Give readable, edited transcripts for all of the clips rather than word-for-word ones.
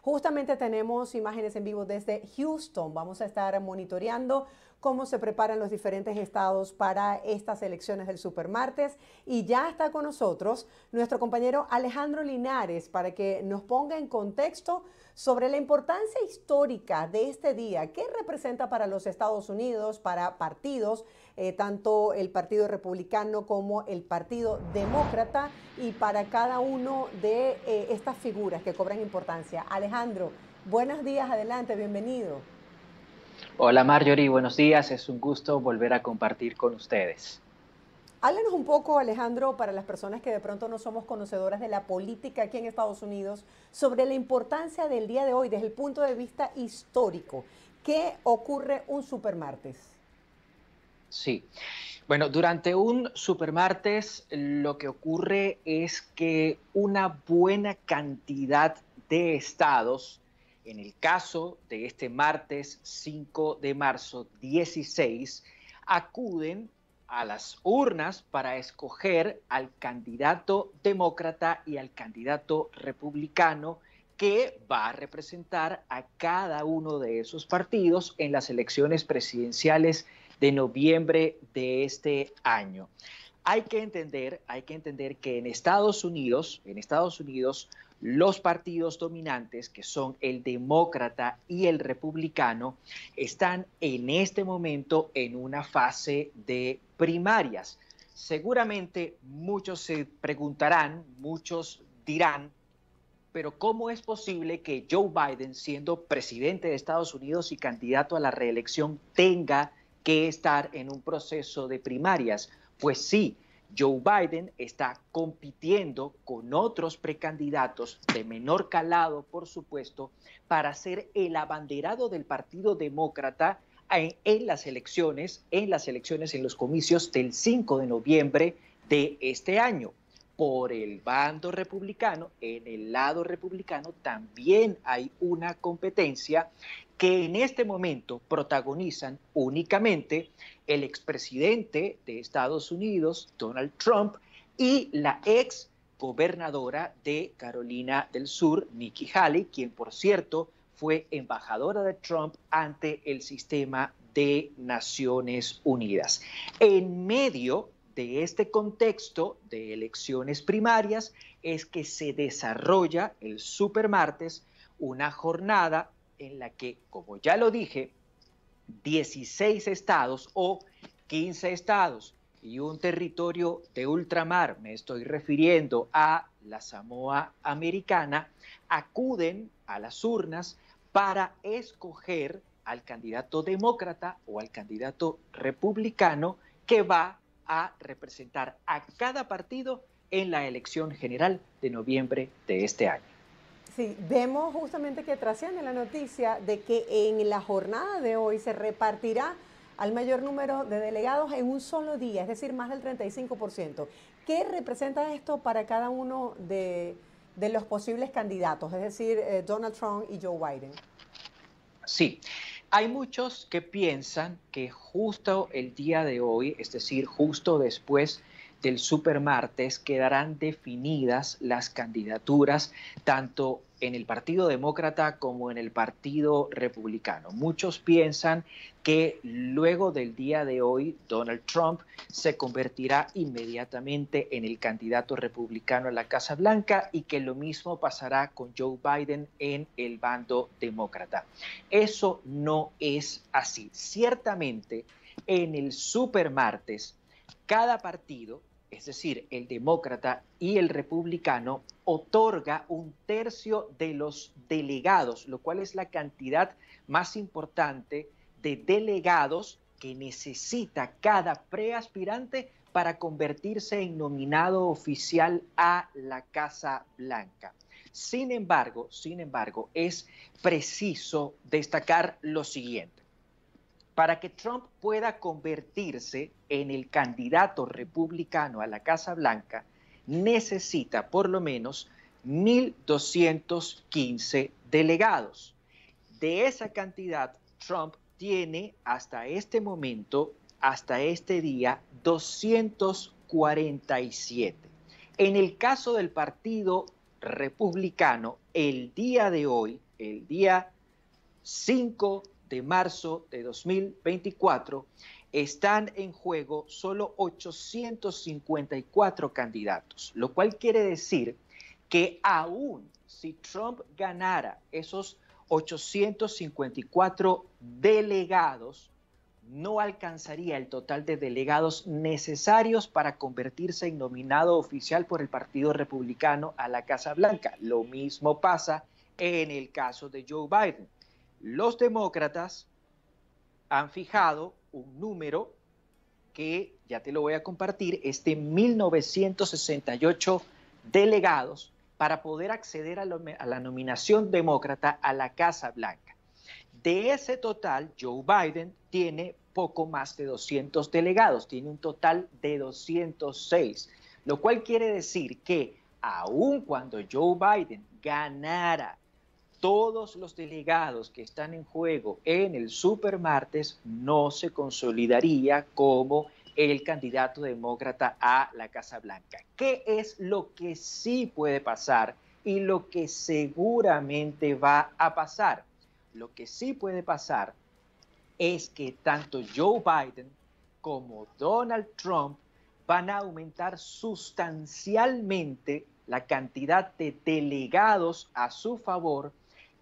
Justamente tenemos imágenes en vivo desde Houston. Vamos a estar monitoreando cómo se preparan los diferentes estados para estas elecciones del supermartes. Y ya está con nosotros nuestro compañero Alejandro Linares para que nos ponga en contexto sobre la importancia histórica de este día. ¿Qué representa para los Estados Unidos, para partidos, tanto el Partido Republicano como el Partido Demócrata, y para cada uno de estas figuras que cobran importancia? Alejandro, buenos días, adelante, bienvenido. Hola Marjorie, buenos días. Es un gusto volver a compartir con ustedes. Háblanos un poco, Alejandro, para las personas que de pronto no somos conocedoras de la política aquí en Estados Unidos, sobre la importancia del día de hoy desde el punto de vista histórico. ¿Qué ocurre un supermartes? Sí, bueno, durante un supermartes lo que ocurre es que una buena cantidad de estados, en el caso de este martes 5 de marzo 16, acuden a las urnas para escoger al candidato demócrata y al candidato republicano que va a representar a cada uno de esos partidos en las elecciones presidenciales de noviembre de este año. Hay que entender que en Estados Unidos, los partidos dominantes, que son el demócrata y el republicano, están en este momento en una fase de primarias. Seguramente muchos se preguntarán, muchos dirán, pero ¿cómo es posible que Joe Biden, siendo presidente de Estados Unidos y candidato a la reelección, tenga que estar en un proceso de primarias? Pues sí, Joe Biden está compitiendo con otros precandidatos de menor calado, por supuesto, para ser el abanderado del Partido Demócrata en en los comicios del 5 de noviembre de este año. Por el bando republicano, en el lado republicano, también hay una competencia que en este momento protagonizan únicamente el expresidente de Estados Unidos, Donald Trump, y la ex gobernadora de Carolina del Sur, Nikki Haley, quien por cierto fue embajadora de Trump ante el sistema de Naciones Unidas. En medio de este contexto de elecciones primarias es que se desarrolla el supermartes, una jornada en la que, como ya lo dije, 16 estados o 15 estados y un territorio de ultramar, me estoy refiriendo a la Samoa Americana, acuden a las urnas para escoger al candidato demócrata o al candidato republicano que va a representar a cada partido en la elección general de noviembre de este año. Sí, vemos justamente que trasciende la noticia de que en la jornada de hoy se repartirá al mayor número de delegados en un solo día, es decir, más del 35%. ¿Qué representa esto para cada uno de los posibles candidatos, es decir, Donald Trump y Joe Biden? Sí, hay muchos que piensan que justo el día de hoy, es decir, justo después del supermartes, quedarán definidas las candidaturas tanto en el Partido Demócrata como en el Partido Republicano. Muchos piensan que luego del día de hoy Donald Trump se convertirá inmediatamente en el candidato republicano a la Casa Blanca y que lo mismo pasará con Joe Biden en el bando demócrata. Eso no es así. Ciertamente, en el supermartes, cada partido, es decir, el demócrata y el republicano, otorga un tercio de los delegados, lo cual es la cantidad más importante de delegados que necesita cada preaspirante para convertirse en nominado oficial a la Casa Blanca. Sin embargo, es preciso destacar lo siguiente. Para que Trump pueda convertirse en el candidato republicano a la Casa Blanca, necesita por lo menos 1.215 delegados. De esa cantidad, Trump tiene hasta este momento, hasta este día, 247. En el caso del Partido republicano, el día de hoy, el día 5 de marzo de 2024, están en juego solo 854 candidatos, lo cual quiere decir que aún si Trump ganara esos 854 delegados, no alcanzaría el total de delegados necesarios para convertirse en nominado oficial por el Partido Republicano a la Casa Blanca. Lo mismo pasa en el caso de Joe Biden. Los demócratas han fijado un número que, ya te lo voy a compartir, es de 1968 delegados para poder acceder a la nominación demócrata a la Casa Blanca. De ese total, Joe Biden tiene poco más de 200 delegados, tiene un total de 206, lo cual quiere decir que aun cuando Joe Biden ganara todos los delegados que están en juego en el supermartes, no se consolidaría como el candidato demócrata a la Casa Blanca. ¿Qué es lo que sí puede pasar y lo que seguramente va a pasar? Lo que sí puede pasar es que tanto Joe Biden como Donald Trump van a aumentar sustancialmente la cantidad de delegados a su favor,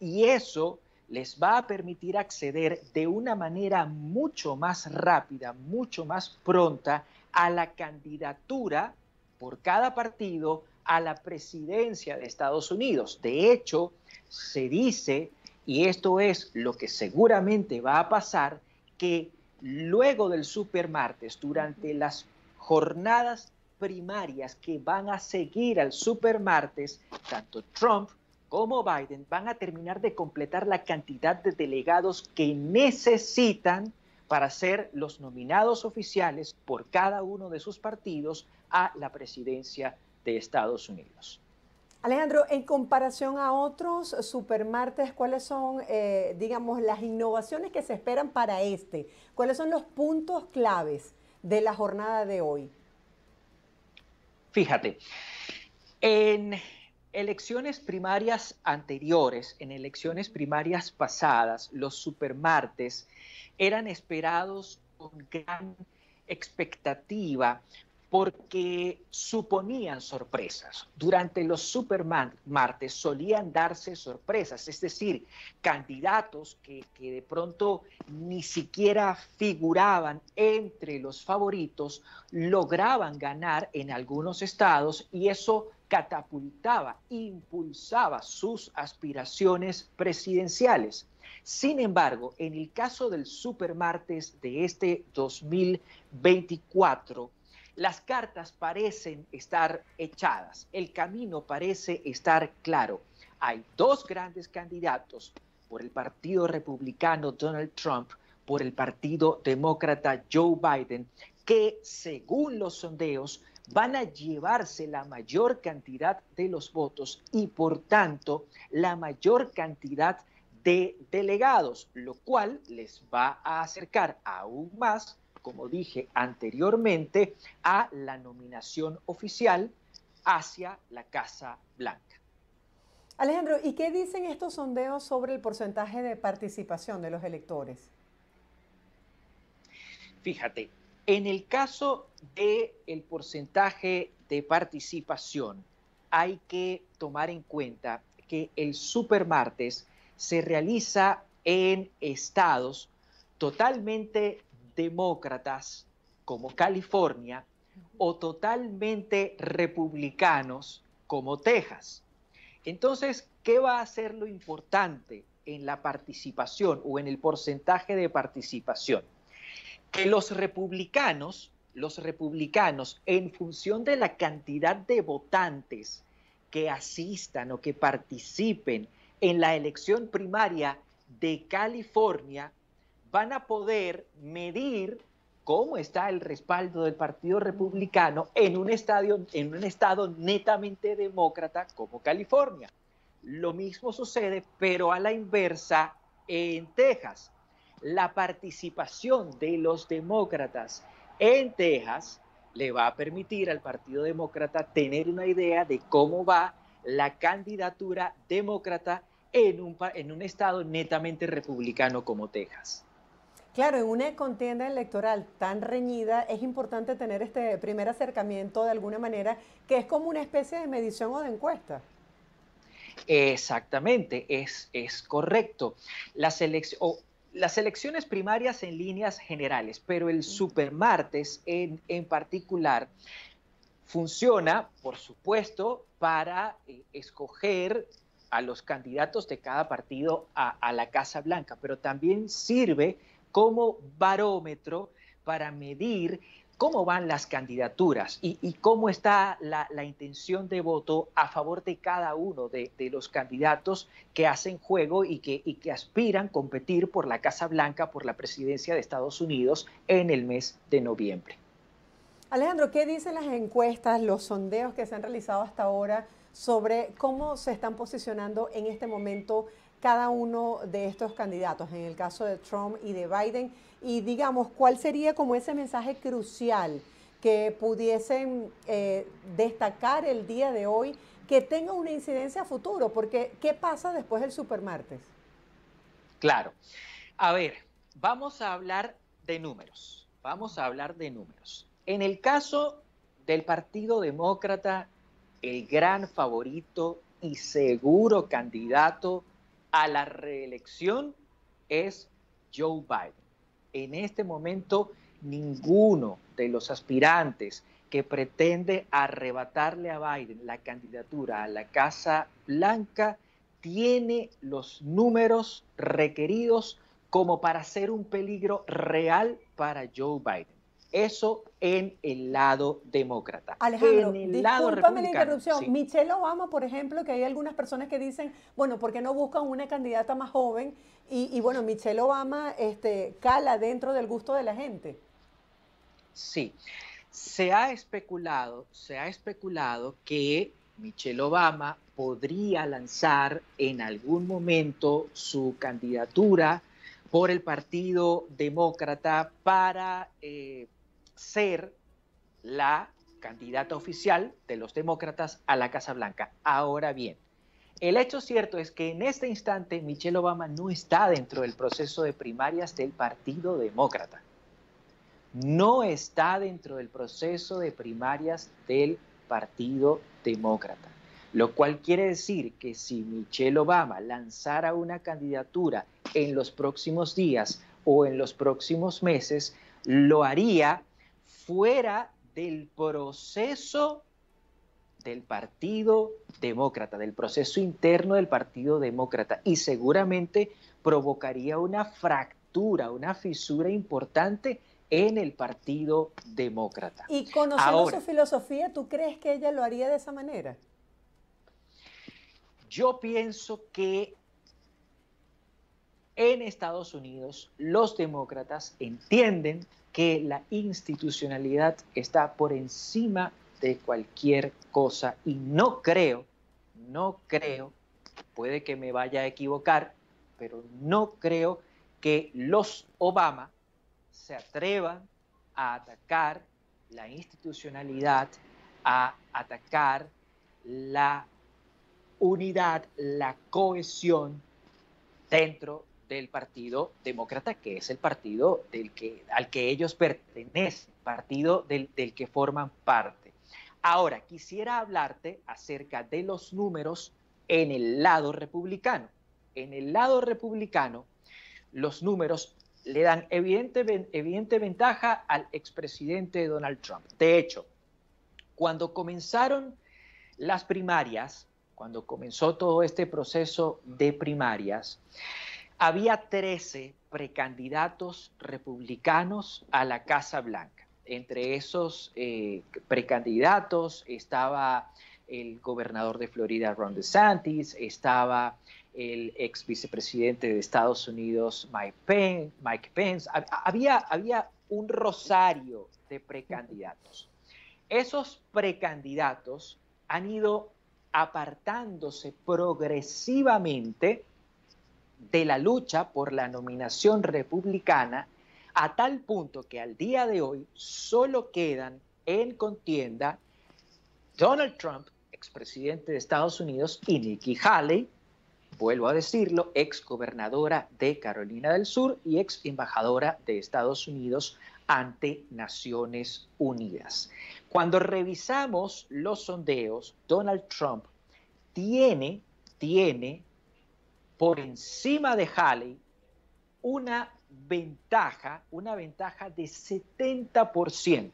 y eso les va a permitir acceder de una manera mucho más rápida, mucho más pronta a la candidatura por cada partido a la presidencia de Estados Unidos. De hecho, se dice, y esto es lo que seguramente va a pasar, que luego del supermartes, durante las jornadas primarias que van a seguir al supermartes, tanto Trump como Biden van a terminar de completar la cantidad de delegados que necesitan para ser los nominados oficiales por cada uno de sus partidos a la presidencia de Estados Unidos. Alejandro, en comparación a otros supermartes, ¿cuáles son, digamos, las innovaciones que se esperan para este? ¿Cuáles son los puntos claves de la jornada de hoy? Fíjate, en elecciones primarias anteriores, en elecciones primarias pasadas, los supermartes eran esperados con gran expectativa porque suponían sorpresas. Durante los supermartes solían darse sorpresas, es decir, candidatos que de pronto ni siquiera figuraban entre los favoritos, lograban ganar en algunos estados, y eso catapultaba, impulsaba sus aspiraciones presidenciales. Sin embargo, en el caso del supermartes de este 2024, las cartas parecen estar echadas, el camino parece estar claro. Hay dos grandes candidatos, por el Partido Republicano Donald Trump, por el Partido Demócrata Joe Biden, que según los sondeos van a llevarse la mayor cantidad de los votos y por tanto la mayor cantidad de delegados, lo cual les va a acercar aún más, como dije anteriormente, a la nominación oficial hacia la Casa Blanca. Alejandro, ¿y qué dicen estos sondeos sobre el porcentaje de participación de los electores? Fíjate, en el caso del porcentaje de participación, hay que tomar en cuenta que el supermartes se realiza en estados totalmente demócratas como California o totalmente republicanos como Texas. Entonces, ¿qué va a ser lo importante en la participación o en el porcentaje de participación? Que los republicanos, en función de la cantidad de votantes que asistan o que participen en la elección primaria de California, van a poder medir cómo está el respaldo del Partido Republicano en un estado netamente demócrata como California. Lo mismo sucede, pero a la inversa, en Texas. La participación de los demócratas en Texas le va a permitir al Partido Demócrata tener una idea de cómo va la candidatura demócrata en un estado netamente republicano como Texas. Claro, en una contienda electoral tan reñida es importante tener este primer acercamiento de alguna manera, que es como una especie de medición o de encuesta. Exactamente, es correcto. Las elecciones primarias en líneas generales, pero el supermartes en particular funciona, por supuesto, para escoger a los candidatos de cada partido a la Casa Blanca, pero también sirve como barómetro para medir cómo van las candidaturas y cómo está la intención de voto a favor de cada uno de los candidatos que hacen juego y que aspiran a competir por la Casa Blanca, por la presidencia de Estados Unidos en el mes de noviembre. Alejandro, ¿qué dicen las encuestas, los sondeos que se han realizado hasta ahora sobre cómo se están posicionando en este momento cada uno de estos candidatos, en el caso de Trump y de Biden? Y digamos, ¿cuál sería como ese mensaje crucial que pudiesen destacar el día de hoy que tenga una incidencia a futuro? Porque, ¿qué pasa después del supermartes? Claro. A ver, vamos a hablar de números. Vamos a hablar de números. En el caso del Partido Demócrata, el gran favorito y seguro candidato a la reelección es Joe Biden. En este momento, ninguno de los aspirantes que pretende arrebatarle a Biden la candidatura a la Casa Blanca tiene los números requeridos como para ser un peligro real para Joe Biden. Eso en el lado demócrata. Alejandro, En el lado discúlpame la republicano, interrupción. sí. Michelle Obama, por ejemplo, que hay algunas personas que dicen, bueno, ¿por qué no buscan una candidata más joven? Y bueno, Michelle Obama cala dentro del gusto de la gente. Sí, se ha especulado que Michelle Obama podría lanzar en algún momento su candidatura por el Partido Demócrata para ser la candidata oficial de los demócratas a la Casa Blanca. Ahora bien, el hecho cierto es que en este instante Michelle Obama no está dentro del proceso de primarias del Partido Demócrata. No está dentro del proceso de primarias del Partido Demócrata. Lo cual quiere decir que si Michelle Obama lanzara una candidatura en los próximos días o en los próximos meses, lo haría fuera del proceso del Partido Demócrata, del proceso interno del Partido Demócrata, y seguramente provocaría una fractura, una fisura importante en el Partido Demócrata. Y conociendo su Ahora, filosofía, ¿tú crees que ella lo haría de esa manera? yo pienso que en Estados Unidos los demócratas entienden que la institucionalidad está por encima de cualquier cosa y no creo, puede que me vaya a equivocar, pero no creo que los Obama se atrevan a atacar la institucionalidad, a atacar la unidad, la cohesión dentro del Partido Demócrata, que es el partido al que ellos pertenecen, partido del que forman parte. Ahora, quisiera hablarte acerca de los números en el lado republicano. En el lado republicano, los números le dan evidente ventaja al expresidente Donald Trump. De hecho, cuando comenzaron las primarias, cuando comenzó todo este proceso de primarias, había 13 precandidatos republicanos a la Casa Blanca. Entre esos precandidatos estaba el gobernador de Florida, Ron DeSantis, estaba el ex vicepresidente de Estados Unidos, Mike Pence. Había un rosario de precandidatos. Esos precandidatos han ido apartándose progresivamente de la lucha por la nominación republicana, a tal punto que al día de hoy solo quedan en contienda Donald Trump, expresidente de Estados Unidos, y Nikki Haley, vuelvo a decirlo, ex gobernadora de Carolina del Sur y ex embajadora de Estados Unidos ante Naciones Unidas. Cuando revisamos los sondeos, Donald Trump tiene por encima de Haley una ventaja de 70%.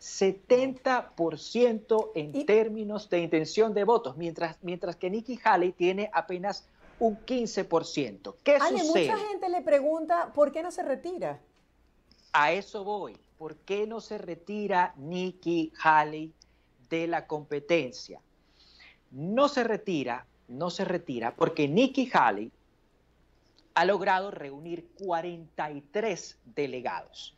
70% en términos de intención de votos, mientras que Nikki Haley tiene apenas un 15%. ¿Qué sucede? Mucha gente le pregunta, ¿por qué no se retira? A eso voy. ¿Por qué no se retira Nikki Haley de la competencia? No se retira porque Nikki Haley ha logrado reunir 43 delegados.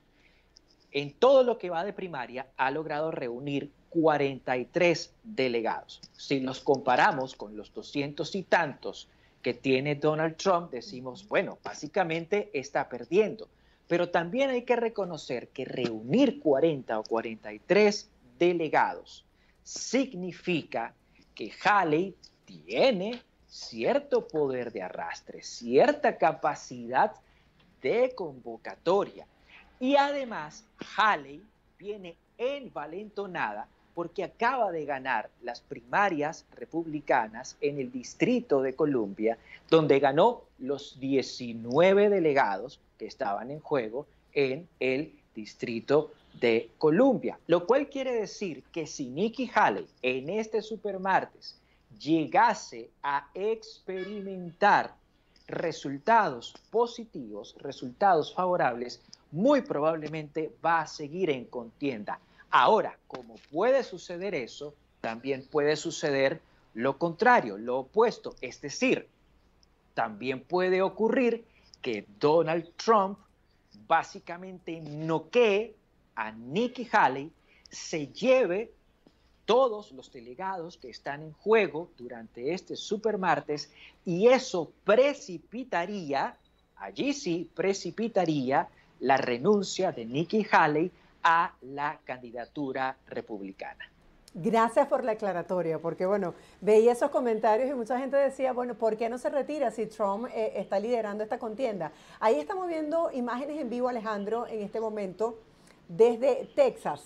En todo lo que va de primaria, ha logrado reunir 43 delegados. Si los comparamos con los 200 y tantos que tiene Donald Trump, decimos, bueno, básicamente está perdiendo. Pero también hay que reconocer que reunir 40 o 43 delegados significa que Haley tiene cierto poder de arrastre, cierta capacidad de convocatoria. Y además, Haley viene envalentonada porque acaba de ganar las primarias republicanas en el Distrito de Columbia, donde ganó los 19 delegados que estaban en juego en el Distrito de Columbia. Lo cual quiere decir que si Nikki Haley en este supermartes llegase a experimentar resultados positivos, resultados favorables, muy probablemente va a seguir en contienda. Ahora, como puede suceder eso, también puede suceder lo contrario, lo opuesto. Es decir, también puede ocurrir que Donald Trump básicamente noquee a Nikki Haley, se lleve todos los delegados que están en juego durante este supermartes, y eso precipitaría, allí sí, precipitaría la renuncia de Nikki Haley a la candidatura republicana. Gracias por la aclaratoria, porque bueno, veía esos comentarios y mucha gente decía, bueno, ¿por qué no se retira si Trump está liderando esta contienda? Ahí estamos viendo imágenes en vivo, Alejandro, en este momento, desde Texas.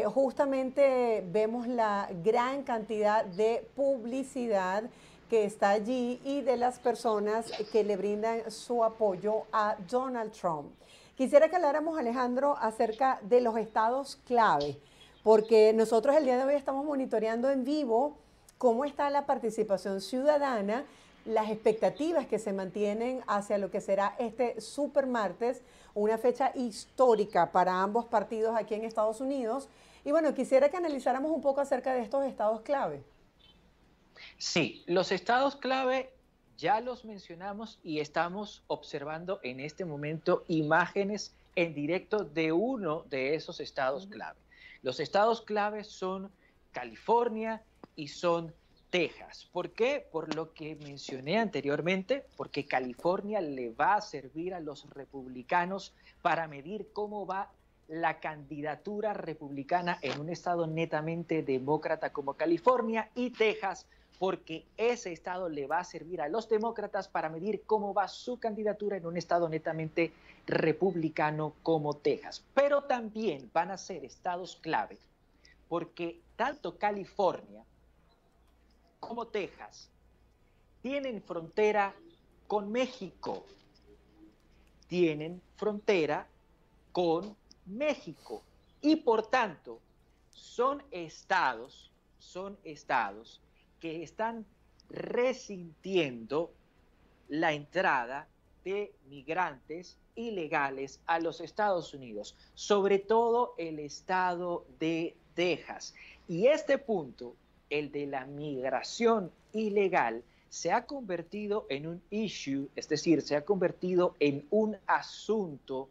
Justamente vemos la gran cantidad de publicidad que está allí y de las personas que le brindan su apoyo a Donald Trump. Quisiera que habláramos, Alejandro, acerca de los estados clave, porque nosotros el día de hoy estamos monitoreando en vivo cómo está la participación ciudadana, las expectativas que se mantienen hacia lo que será este supermartes, una fecha histórica para ambos partidos aquí en Estados Unidos. Y bueno, quisiera que analizáramos un poco acerca de estos estados clave. Sí, los estados clave ya los mencionamos y estamos observando en este momento imágenes en directo de uno de esos estados clave. Los estados clave son California y son Texas. ¿Por qué? Por lo que mencioné anteriormente, porque California le va a servir a los republicanos para medir cómo va la candidatura republicana en un estado netamente demócrata como California, y Texas porque ese estado le va a servir a los demócratas para medir cómo va su candidatura en un estado netamente republicano como Texas. Pero también van a ser estados clave porque tanto California como Texas tienen frontera con México, tienen frontera con México, y por tanto son estados que están resintiendo la entrada de migrantes ilegales a los Estados Unidos, sobre todo el estado de Texas. Y este punto, el de la migración ilegal, se ha convertido en un issue, es decir, se ha convertido en un asunto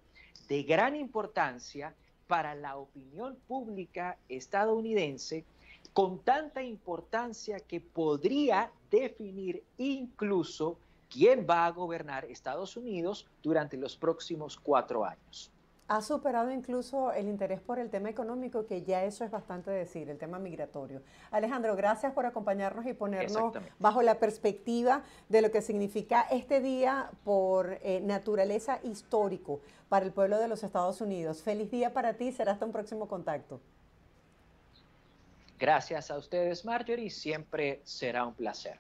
de gran importancia para la opinión pública estadounidense, con tanta importancia que podría definir incluso quién va a gobernar Estados Unidos durante los próximos 4 años. Ha superado incluso el interés por el tema económico, que ya eso es bastante decir, el tema migratorio. Alejandro, gracias por acompañarnos y ponernos Exactamente. bajo la perspectiva de lo que significa este día por naturaleza histórico para el pueblo de los Estados Unidos. Feliz día para ti, será hasta un próximo contacto. Gracias a ustedes, Marjorie, siempre será un placer.